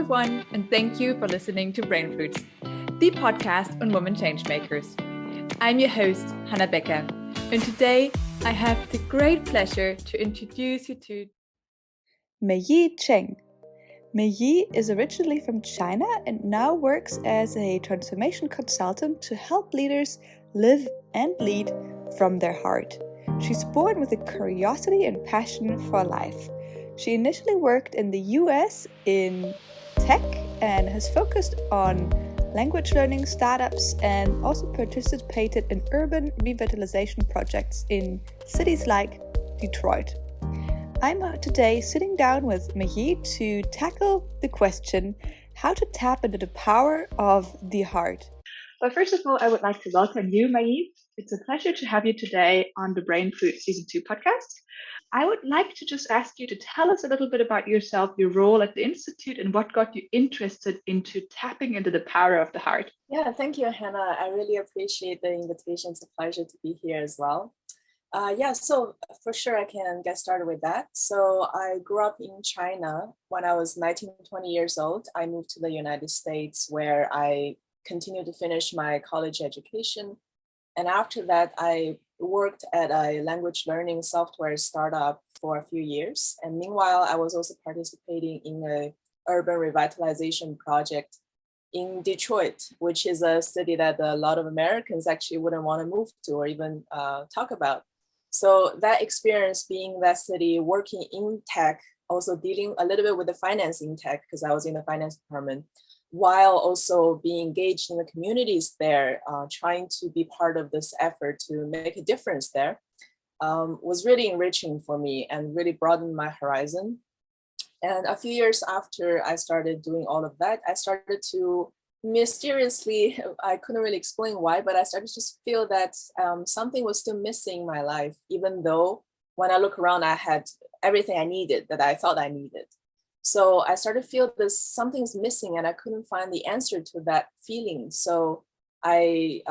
everyone, and thank you for listening to Brain Fruits, the podcast on women changemakers. I'm your host, Hannah Becker, and today I have the great pleasure to introduce you to Meiyi Cheng. Meiyi is originally from China and now works as a transformation consultant to help leaders live and lead from their heart. She's born with a curiosity and passion for life. She initially worked in the US in tech and has focused on language learning startups and also participated in urban revitalization projects in cities like Detroit. I'm today sitting down with Meiyi to tackle the question how to tap into the power of the heart. Well, first of all, I would like to welcome you, Meiyi. It's a pleasure to have you today on the Brain Food Season 2 podcast. I would like to just ask you to tell us a little bit about yourself, your role at the Institute, and what got you interested into tapping into the power of the heart. Yeah, thank you, Hannah. I really appreciate the invitation. It's a pleasure to be here as well. So for sure I can get started with that. So I grew up in China. When I was 19, 20 years old, I moved to the United States where I continued to finish my college education. And after that, I worked at a language learning software startup for a few years. And meanwhile, I was also participating in an urban revitalization project in Detroit, which is a city that a lot of Americans actually wouldn't want to move to or even talk about. So that experience being in that city, working in tech, also dealing a little bit with the finance in tech, because I was in the finance department, while also being engaged in the communities there, trying to be part of this effort to make a difference there, was really enriching for me and really broadened my horizon. And a few years after I started doing all of that, I started to mysteriously, I couldn't really explain why, but I started to just feel that something was still missing in my life, even though when I look around, I had everything I needed that I thought I needed. So I started to feel this something's missing and I couldn't find the answer to that feeling. So I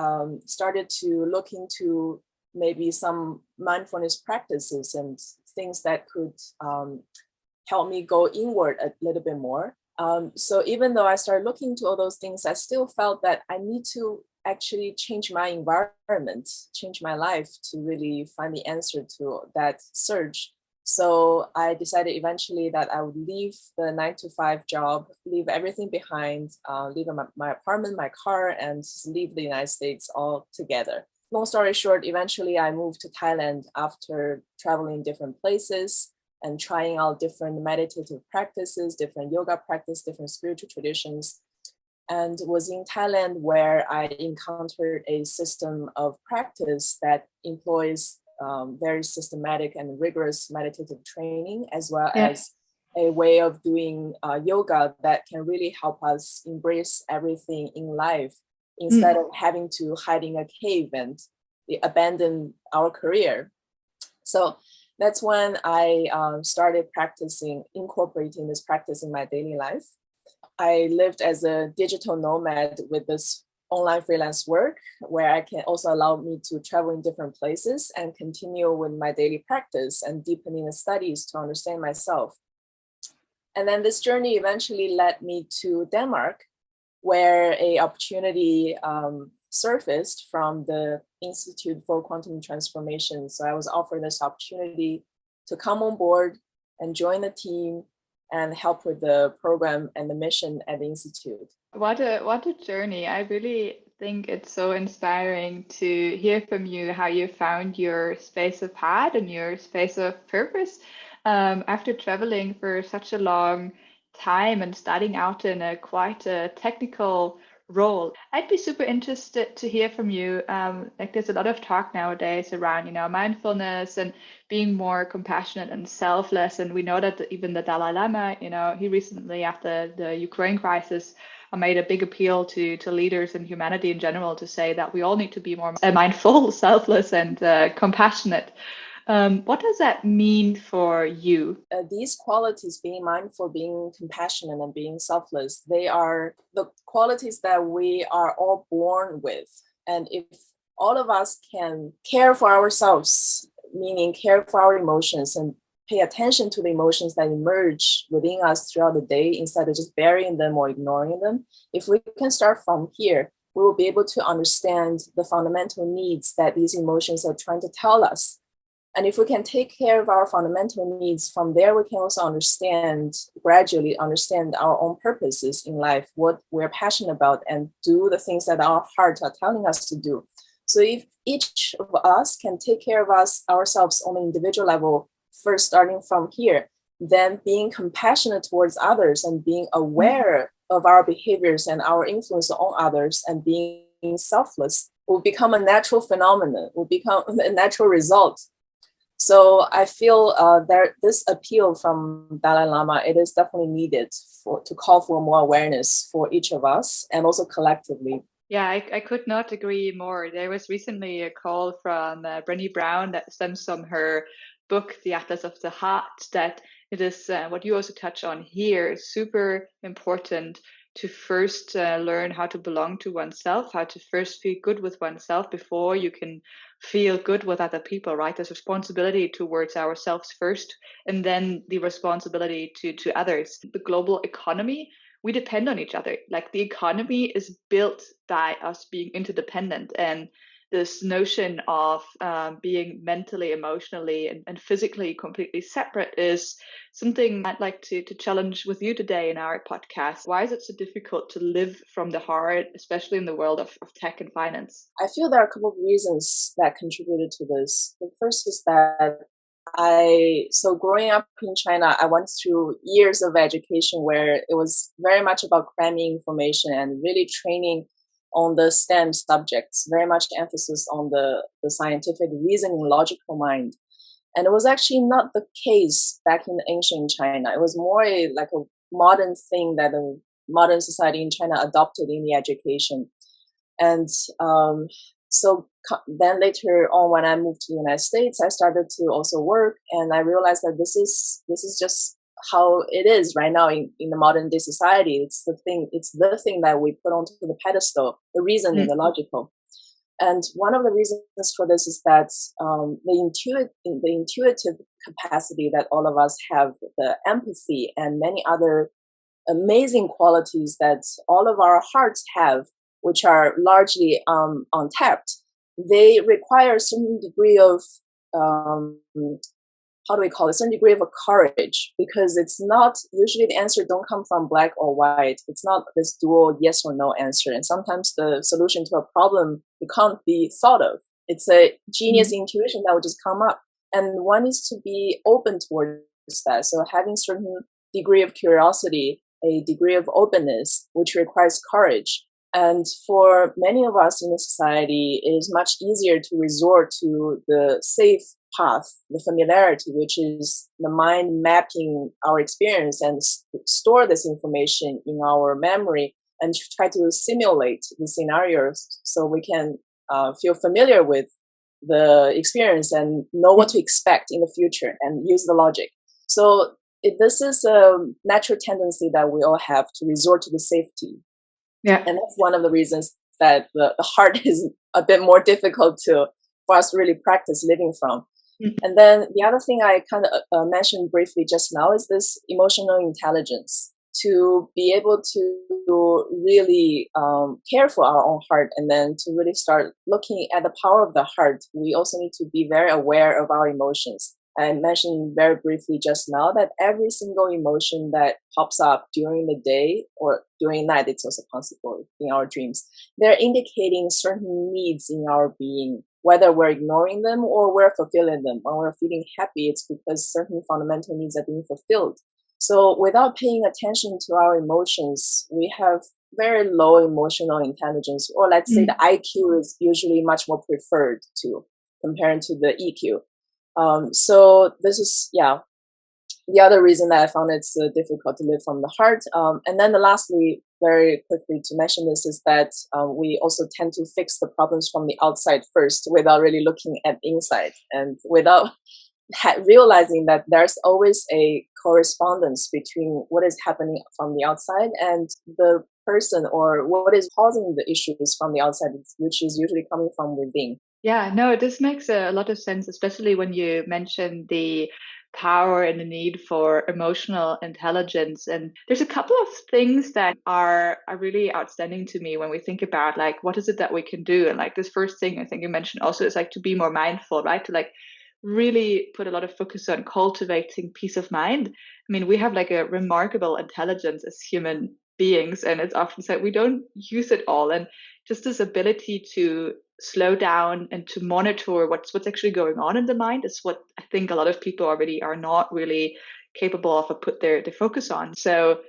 started to look into maybe some mindfulness practices and things that could help me go inward a little bit more. So even though I started looking into all those things, I still felt that I need to actually change my environment, change my life to really find the answer to that surge. So I decided eventually that I would leave the 9-to-5 job, leave everything behind, leave my apartment, my car, and leave the United States altogether. Long story short, eventually I moved to Thailand after traveling different places and trying out different meditative practices, different yoga practice, different spiritual traditions, and was in Thailand where I encountered a system of practice that employs very systematic and rigorous meditative training, as well as a way of doing yoga that can really help us embrace everything in life instead of having to hide in a cave and abandon our career. So that's when I started incorporating this practice in my daily life. I lived as a digital nomad with this online freelance work where I can also allow me to travel in different places and continue with my daily practice and deepening the studies to understand myself. And then this journey eventually led me to Denmark, where an opportunity surfaced from the Institute for Quantum Transformation. So I was offered this opportunity to come on board and join the team and help with the program and the mission at the Institute. What a journey. I really think it's so inspiring to hear from you how you found your space of heart and your space of purpose after traveling for such a long time and starting out in a quite a technical role. I'd be super interested to hear from you. Like there's a lot of talk nowadays around, mindfulness and being more compassionate and selfless. And we know that even the Dalai Lama, he recently after the Ukraine crisis made a big appeal to leaders and humanity in general to say that we all need to be more mindful, selfless, and compassionate. What does that mean for you? These qualities, being mindful, being compassionate, and being selfless, they are the qualities that we are all born with. And if all of us can care for ourselves, meaning care for our emotions and pay attention to the emotions that emerge within us throughout the day instead of just burying them or ignoring them. If we can start from here, we will be able to understand the fundamental needs that these emotions are trying to tell us. And if we can take care of our fundamental needs, from there we can also gradually understand our own purposes in life, what we're passionate about, and do the things that our hearts are telling us to do. So if each of us can take care of ourselves on an individual level, first starting from here, then being compassionate towards others and being aware of our behaviors and our influence on others and being selfless will become a natural phenomenon, will become a natural result. So I feel this appeal from Dalai Lama, it is definitely needed to call for more awareness for each of us and also collectively. Yeah, I could not agree more. There was recently a call from Brené Brown that stems from her book, The Atlas of the Heart, that it is what you also touch on here, is super important to first learn how to belong to oneself, how to first feel good with oneself before you can feel good with other people, right? There's responsibility towards ourselves first, and then the responsibility to others. The global economy, we depend on each other. Like the economy is built by us being interdependent, and this notion of being mentally, emotionally, and physically completely separate is something I'd like to challenge with you today in our podcast. Why is it so difficult to live from the heart, especially in the world of tech and finance? I feel there are a couple of reasons that contributed to this. The first is that so growing up in China, I went through years of education where it was very much about cramming information and really training on the STEM subjects, very much emphasis on the scientific reasoning, logical mind. And it was actually not the case back in ancient China. It was more like a modern thing that the modern society in China adopted in the education. And so then later on, when I moved to the United States, I started to also work, and I realized that this is just how it is right now in the modern day society. It's the thing that we put onto the pedestal, the reasoning, the logical. And one of the reasons for this is that the intuitive capacity that all of us have, the empathy and many other amazing qualities that all of our hearts have, which are largely untapped, they require a certain degree of a certain degree of courage, because it's not usually the answer don't come from black or white. It's not this dual yes or no answer, and sometimes the solution to a problem it can't be thought of. It's a genius intuition that will just come up, and one needs to be open towards that. So having certain degree of curiosity, a degree of openness, which requires courage. And for many of us in the society, it is much easier to resort to the safe path, the familiarity, which is the mind mapping our experience and store this information in our memory and try to simulate the scenarios so we can feel familiar with the experience and know what to expect in the future and use the logic. So this is a natural tendency that we all have to resort to the safety. Yeah. And that's one of the reasons that the heart is a bit more difficult for us to really practice living from. And then the other thing I kind of mentioned briefly just now is this emotional intelligence, to be able to really care for our own heart, and then to really start looking at the power of the heart. We also need to be very aware of our emotions. I mentioned very briefly just now that every single emotion that pops up during the day or during night, it's also possible in our dreams. They're indicating certain needs in our being, whether we're ignoring them or we're fulfilling them. When we're feeling happy, it's because certain fundamental needs are being fulfilled. So without paying attention to our emotions, we have very low emotional intelligence, or let's say the IQ is usually much more preferred to comparing to the EQ. So this is, the other reason that I found it's difficult to live from the heart. And then lastly, very quickly to mention this is that we also tend to fix the problems from the outside first without really looking at inside, and without realizing that there's always a correspondence between what is happening from the outside and the person, or what is causing the issues from the outside, which is usually coming from within. Yeah, no, this makes a lot of sense, especially when you mention the power and the need for emotional intelligence. And there's a couple of things that are really outstanding to me when we think about like what is it that we can do. And like this first thing I think you mentioned also is like to be more mindful, right? To like really put a lot of focus on cultivating peace of mind. I mean, we have like a remarkable intelligence as human beings, and it's often said we don't use it all. And just this ability to slow down and to monitor what's actually going on in the mind is what I think a lot of people already are not really capable of or put their focus on. So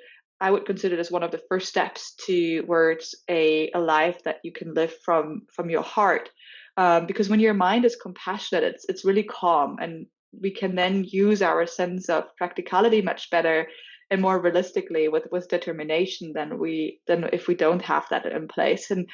I would consider this one of the first steps towards a life that you can live from your heart. Because when your mind is compassionate, it's really calm, and we can then use our sense of practicality much better and more realistically with determination than if we don't have that in place. And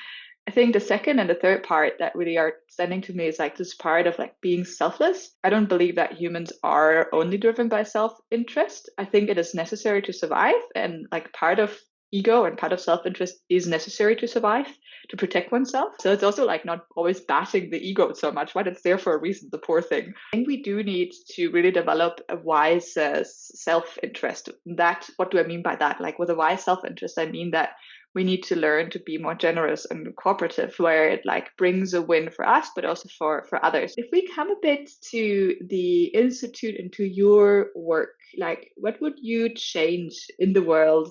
I think the second and the third part that really are standing to me is like this part of like being selfless. I don't believe that humans are only driven by self-interest. I think it is necessary to survive, and like part of ego and part of self-interest is necessary to survive, to protect oneself. So it's also like not always bashing the ego so much, right? It's there for a reason, the poor thing. I think we do need to really develop a wise self-interest. That, what do I mean by that? Like with a wise self-interest, I mean that we need to learn to be more generous and cooperative, where it like brings a win for us but also for others. If we come a bit to the institute and to your work, like what would you change in the world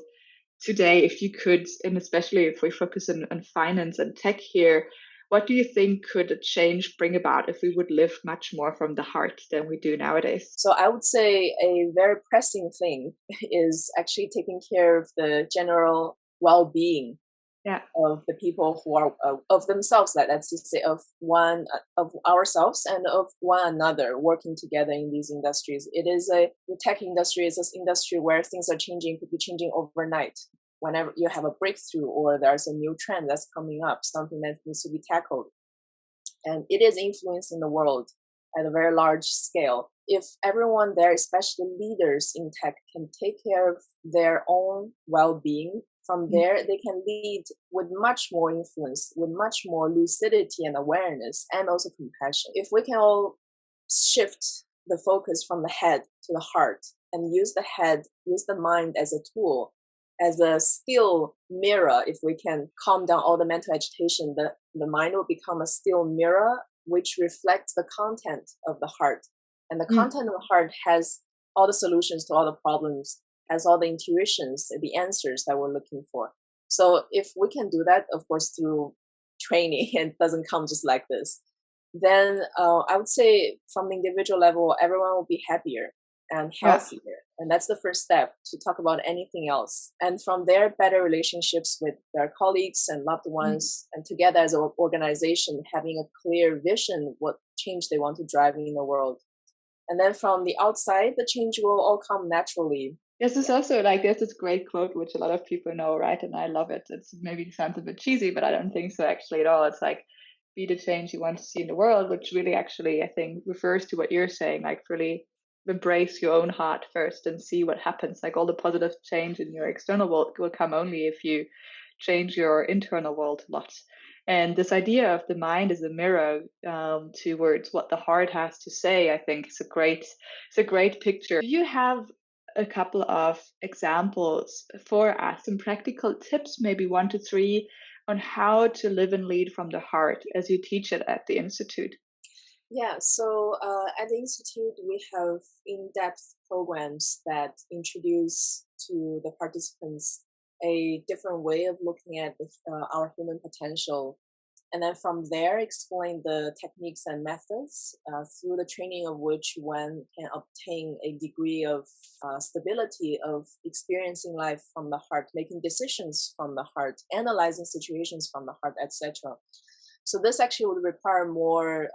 today if you could, and especially if we focus on finance and tech here, what do you think could a change bring about if we would live much more from the heart than we do nowadays? So I would say a very pressing thing is actually taking care of the general well-being Yeah. of the people who are of themselves, let's just say of one of ourselves and of one another, working together in these industries. The tech industry is this industry where things are changing, could be changing overnight. Whenever you have a breakthrough or there's a new trend that's coming up, something that needs to be tackled, and it is influencing the world at a very large scale. If everyone there, especially leaders in tech, can take care of their own well-being, from there they can lead with much more influence, with much more lucidity and awareness, and also compassion. If we can all shift the focus from the head to the heart and use the mind as a tool, as a still mirror, if we can calm down all the mental agitation, the mind will become a still mirror which reflects the content of the heart. And the content of the heart has all the solutions to all the problems, has all the intuitions, the answers that we're looking for. So if we can do that, of course, through training, and it doesn't come just like this, then I would say from the individual level, everyone will be happier and healthier. Yeah. And that's the first step to talk about anything else. And from there, better relationships with their colleagues and loved ones, and together as an organization, having a clear vision, what change they want to drive in the world. And then from the outside, the change will all come naturally. This is also like there's this great quote which a lot of people know, right? And I love it. It's maybe sounds a bit cheesy, but I don't think so actually at all. It's like be the change you want to see in the world, which really actually I think refers to what you're saying, like really embrace your own heart first and see what happens. Like all the positive change in your external world will come only if you change your internal world a lot. And this idea of the mind as a mirror towards what the heart has to say, I think is a great picture. Do you have a couple of examples for us, some practical tips, maybe 1 to 3, on how to live and lead from the heart as you teach it at the Institute? Yeah, so at the Institute, we have in-depth programs that introduce to the participants a different way of looking at our human potential. And then from there, explain the techniques and methods through the training of which one can obtain a degree of stability of experiencing life from the heart, making decisions from the heart, analyzing situations from the heart, etc. So this actually would require more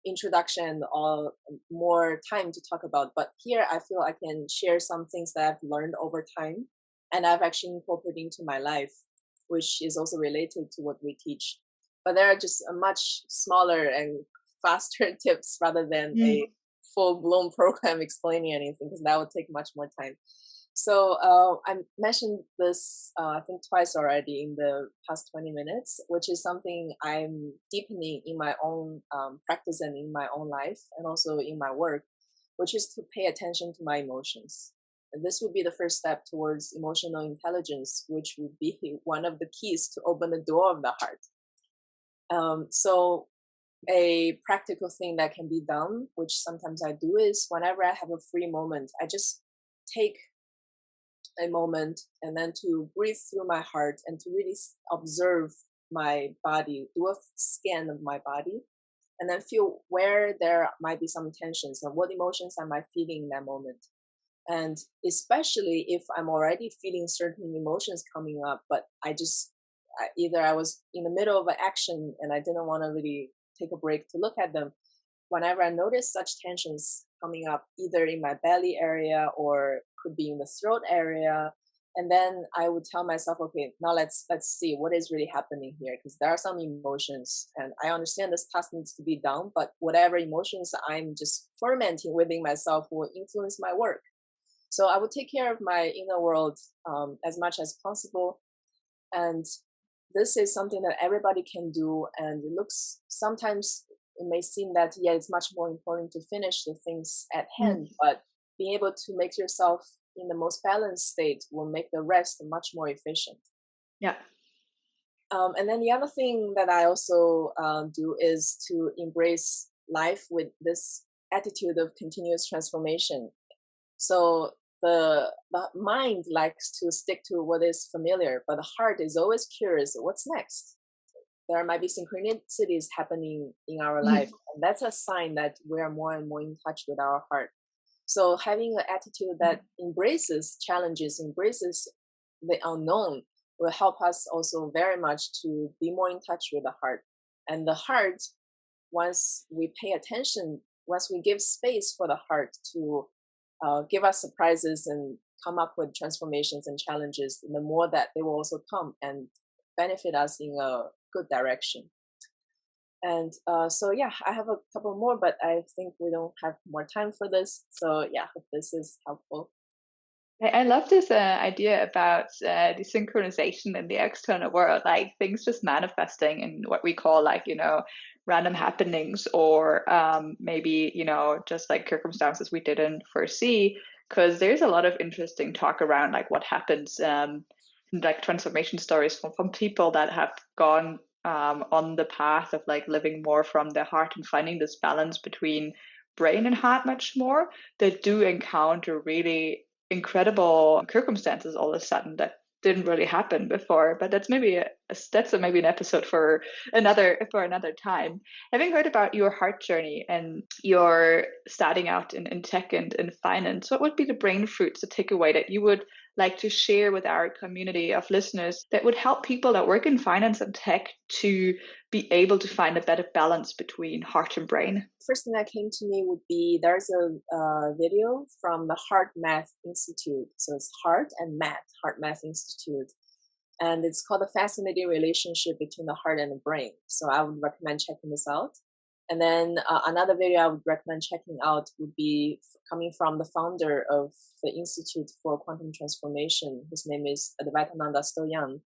introduction or more time to talk about. But here I feel I can share some things that I've learned over time and I've actually incorporated into my life, which is also related to what we teach. But there are just a much smaller and faster tips rather than a full-blown program explaining anything, because that would take much more time. So I mentioned this, I think twice already in the past 20 minutes, which is something I'm deepening in my own practice and in my own life and also in my work. which is to pay attention to my emotions. And this would be the first step towards emotional intelligence, which would be one of the keys to open the door of the heart. So a practical thing that can be done, which sometimes I do, is whenever I have a free moment, I just take a moment and then to breathe through my heart and to really observe my body, do a scan of my body, and then feel where there might be some tensions and what emotions am I feeling in that moment. And especially if I'm already feeling certain emotions coming up, but either I was in the middle of an action and I didn't want to really take a break to look at them. Whenever I notice such tensions coming up, either in my belly area or could be in the throat area, and then I would tell myself, okay, now let's see what is really happening here, because there are some emotions, and I understand this task needs to be done, but whatever emotions I'm just fermenting within myself will influence my work. So I would take care of my inner world as much as possible, and this is something that everybody can do. And it looks, sometimes it may seem that, yeah, it's much more important to finish the things at hand, but being able to make yourself in the most balanced state will make the rest much more efficient. Yeah. And then the other thing that I also do is to embrace life with this attitude of continuous transformation. So the mind likes to stick to what is familiar, but the heart is always curious, what's next? There might be synchronicities happening in our life, and that's a sign that we're more and more in touch with our heart. So having an attitude that embraces challenges, embraces the unknown, will help us also very much to be more in touch with the heart. And the heart, once we pay attention, once we give space for the heart to give us surprises and come up with transformations and challenges, the more that they will also come and benefit us in a good direction. And so, yeah, I have a couple more, but I think we don't have more time for this. So, yeah, hope this is helpful. I love this idea about the synchronization in the external world, like things just manifesting in what we call, like, random happenings, or maybe, just like circumstances we didn't foresee. Because there's a lot of interesting talk around like what happens, like transformation stories from people that have gone on the path of like living more from their heart and finding this balance between brain and heart much more, that do encounter really incredible circumstances all of a sudden that didn't really happen before. But that's maybe maybe an episode for another time. Having heard about your heart journey and your starting out in tech and in finance, what would be the brain fruits, the takeaway that you would like to share with our community of listeners that would help people that work in finance and tech to be able to find a better balance between heart and brain? First thing that came to me would be, there's a video from the Heart Math Institute. So it's Heart Math Institute. And it's called The Fascinating Relationship Between the Heart and the Brain. So I would recommend checking this out. And then another video I would recommend checking out would be coming from the founder of the Institute for Quantum Transformation. His name is Advaitananda Stoyan.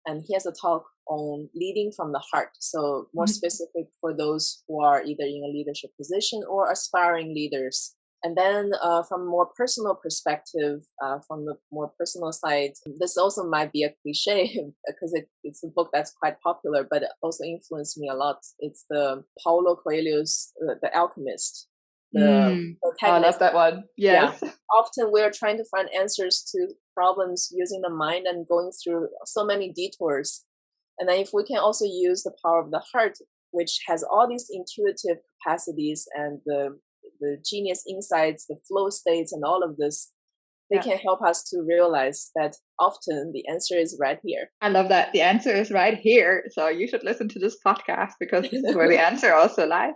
And he has a talk on leading from the heart. So more specific for those who are either in a leadership position or aspiring leaders. And then from a more personal perspective, from the more personal side, this also might be a cliche because it's a book that's quite popular, but it also influenced me a lot. It's the Paulo Coelho's The Alchemist. I love that one. Yes. Yeah. Often we're trying to find answers to problems using the mind and going through so many detours. And then if we can also use the power of the heart, which has all these intuitive capacities and the genius insights, the flow states, and all of this, they can help us to realize that often the answer is right here. I love that. The answer is right here. So you should listen to this podcast because this is where the answer also lies.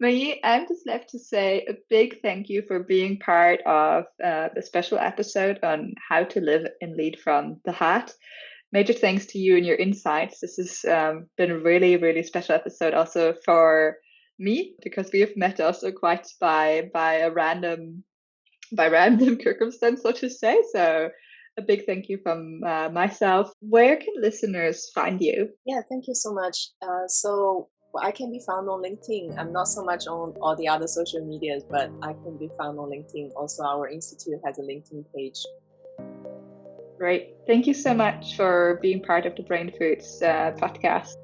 Meiyi, I'm just left to say a big thank you for being part of the special episode on how to live and lead from the heart. Major thanks to you and your insights. This has been a really, really special episode also for me, because we have met also quite by a random circumstance, so to say. So a big thank you from myself. Where can listeners find you? Yeah, thank you so much. So Well, I can be found on LinkedIn. I'm not so much on all the other social medias, but I can be found on LinkedIn. Also, our institute has a LinkedIn page. Great. Thank you so much for being part of the Brain Foods podcast.